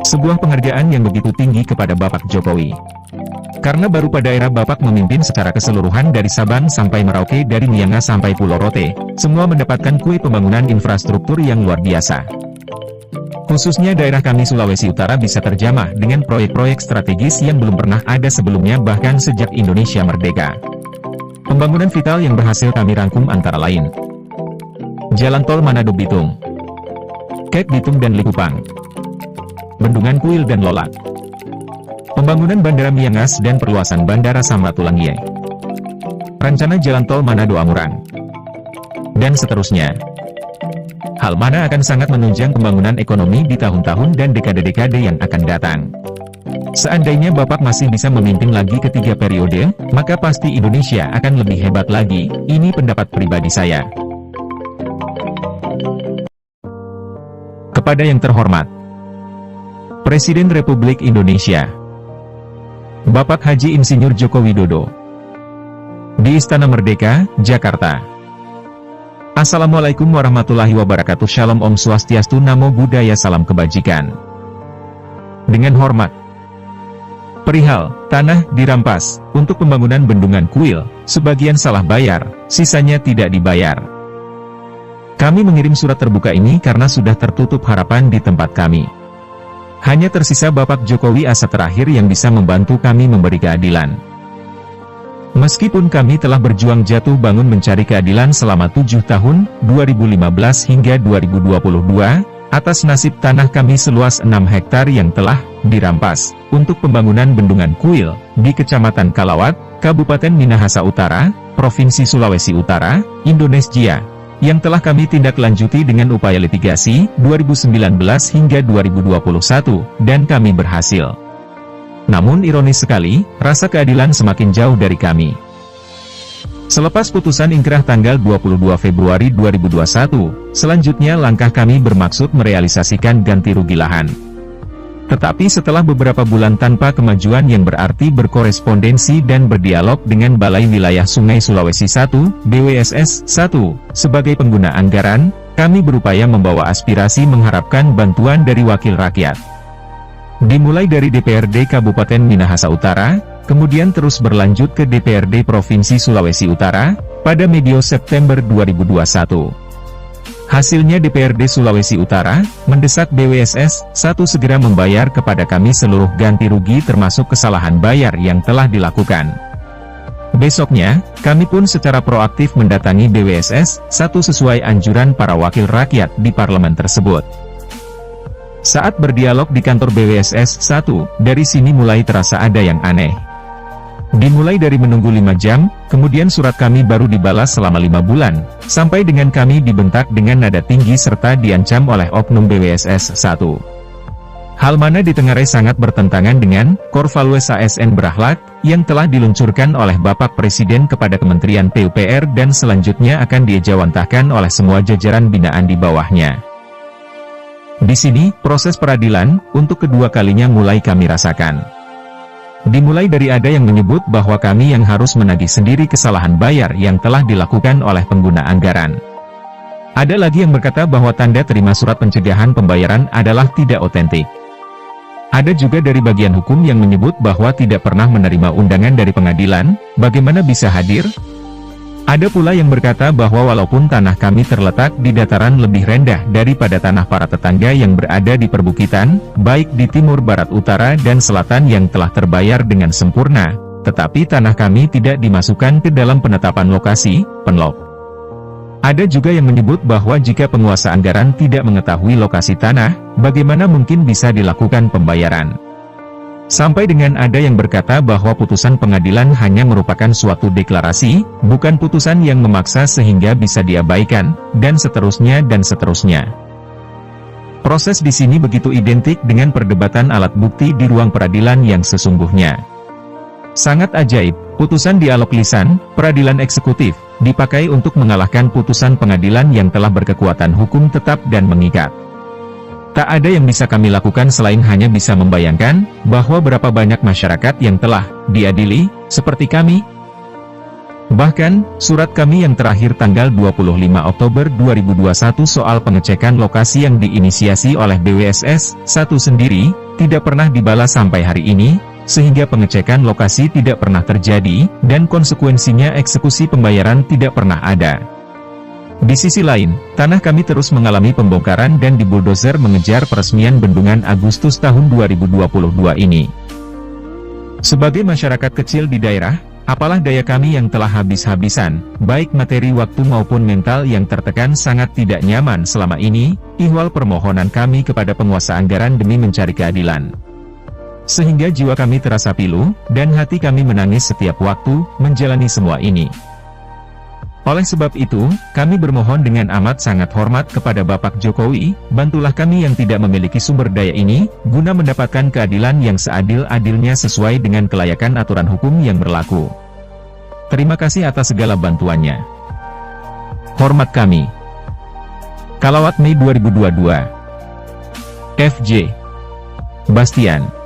Sebuah penghargaan yang begitu tinggi kepada Bapak Jokowi. Karena baru pada era Bapak memimpin secara keseluruhan dari Sabang sampai Merauke, dari Miangas sampai Pulau Rote, semua mendapatkan kue pembangunan infrastruktur yang luar biasa. Khususnya daerah kami Sulawesi Utara bisa terjamah dengan proyek-proyek strategis yang belum pernah ada sebelumnya bahkan sejak Indonesia merdeka. Pembangunan vital yang berhasil kami rangkum antara lain: Jalan Tol Manado-Bitung, Kek Bitung dan Likupang, Bendungan Kuil dan Lolak, pembangunan Bandara Miangas dan perluasan Bandara Samratulangi, rencana Jalan Tol Manado-Amurang, dan seterusnya. Hal mana akan sangat menunjang pembangunan ekonomi di tahun-tahun dan dekade-dekade yang akan datang. Seandainya Bapak masih bisa memimpin lagi ketiga periode, maka pasti Indonesia akan lebih hebat lagi. Ini pendapat pribadi saya. Kepada yang terhormat Presiden Republik Indonesia Bapak Haji Insinyur Joko Widodo, di Istana Merdeka, Jakarta. Assalamualaikum warahmatullahi wabarakatuh. Shalom, Om Swastiastu, Namo Buddhaya, salam kebajikan. Dengan hormat, perihal tanah dirampas untuk pembangunan Bendungan Kuil, sebagian salah bayar, sisanya tidak dibayar. Kami mengirim surat terbuka ini karena sudah tertutup harapan di tempat kami. Hanya tersisa Bapak Jokowi asa terakhir yang bisa membantu kami memberi keadilan. Meskipun kami telah berjuang jatuh bangun mencari keadilan selama 7 tahun, 2015 hingga 2022, atas nasib tanah kami seluas 6 hektar yang telah dirampas untuk pembangunan Bendungan Kuil di Kecamatan Kalawat, Kabupaten Minahasa Utara, Provinsi Sulawesi Utara, Indonesia, yang telah kami tindak lanjuti dengan upaya litigasi 2019 hingga 2021, dan kami berhasil. Namun ironis sekali, rasa keadilan semakin jauh dari kami. Selepas putusan ingkrah tanggal 22 Februari 2021, selanjutnya langkah kami bermaksud merealisasikan ganti rugi lahan. Tetapi setelah beberapa bulan tanpa kemajuan yang berarti berkorespondensi dan berdialog dengan Balai Wilayah Sungai Sulawesi I, BWSS 1, sebagai pengguna anggaran, kami berupaya membawa aspirasi mengharapkan bantuan dari wakil rakyat. Dimulai dari DPRD Kabupaten Minahasa Utara, kemudian terus berlanjut ke DPRD Provinsi Sulawesi Utara, pada medio September 2021. Hasilnya DPRD Sulawesi Utara mendesak BWSS 1 segera membayar kepada kami seluruh ganti rugi termasuk kesalahan bayar yang telah dilakukan. Besoknya, kami pun secara proaktif mendatangi BWSS 1 sesuai anjuran para wakil rakyat di parlemen tersebut. Saat berdialog di kantor BWSS 1, dari sini mulai terasa ada yang aneh. Dimulai dari menunggu 5 jam, kemudian surat kami baru dibalas selama 5 bulan, sampai dengan kami dibentak dengan nada tinggi serta diancam oleh oknum BWSS 1. Hal mana ditengarai sangat bertentangan dengan Korvalues ASN berakhlak, yang telah diluncurkan oleh Bapak Presiden kepada Kementerian PUPR dan selanjutnya akan diejawantahkan oleh semua jajaran binaan di bawahnya. Di sini, proses peradilan, untuk kedua kalinya mulai kami rasakan. Dimulai dari ada yang menyebut bahwa kami yang harus menagih sendiri kesalahan bayar yang telah dilakukan oleh pengguna anggaran. Ada lagi yang berkata bahwa tanda terima surat pencegahan pembayaran adalah tidak otentik. Ada juga dari bagian hukum yang menyebut bahwa tidak pernah menerima undangan dari pengadilan, bagaimana bisa hadir? Ada pula yang berkata bahwa walaupun tanah kami terletak di dataran lebih rendah daripada tanah para tetangga yang berada di perbukitan, baik di timur, barat, utara, dan selatan yang telah terbayar dengan sempurna, tetapi tanah kami tidak dimasukkan ke dalam penetapan lokasi, penlok. Ada juga yang menyebut bahwa jika penguasa anggaran tidak mengetahui lokasi tanah, bagaimana mungkin bisa dilakukan pembayaran? Sampai dengan ada yang berkata bahwa putusan pengadilan hanya merupakan suatu deklarasi, bukan putusan yang memaksa sehingga bisa diabaikan, dan seterusnya dan seterusnya. Proses di sini begitu identik dengan perdebatan alat bukti di ruang peradilan yang sesungguhnya. Sangat ajaib, putusan dialog lisan, peradilan eksekutif, dipakai untuk mengalahkan putusan pengadilan yang telah berkekuatan hukum tetap dan mengikat. Tak ada yang bisa kami lakukan selain hanya bisa membayangkan, bahwa berapa banyak masyarakat yang telah diadili, seperti kami. Bahkan, surat kami yang terakhir tanggal 25 Oktober 2021 soal pengecekan lokasi yang diinisiasi oleh BWSS 1 sendiri, tidak pernah dibalas sampai hari ini, sehingga pengecekan lokasi tidak pernah terjadi, dan konsekuensinya eksekusi pembayaran tidak pernah ada. Di sisi lain, tanah kami terus mengalami pembongkaran dan dibuldozer mengejar peresmian bendungan Agustus tahun 2022 ini. Sebagai masyarakat kecil di daerah, apalah daya kami yang telah habis-habisan, baik materi waktu maupun mental yang tertekan sangat tidak nyaman selama ini, ihwal permohonan kami kepada penguasa anggaran demi mencari keadilan. Sehingga jiwa kami terasa pilu, dan hati kami menangis setiap waktu, menjalani semua ini. Oleh sebab itu, kami bermohon dengan amat sangat hormat kepada Bapak Jokowi, bantulah kami yang tidak memiliki sumber daya ini, guna mendapatkan keadilan yang seadil-adilnya sesuai dengan kelayakan aturan hukum yang berlaku. Terima kasih atas segala bantuannya. Hormat kami. Kalawat Mei 2022. FJ Bastian.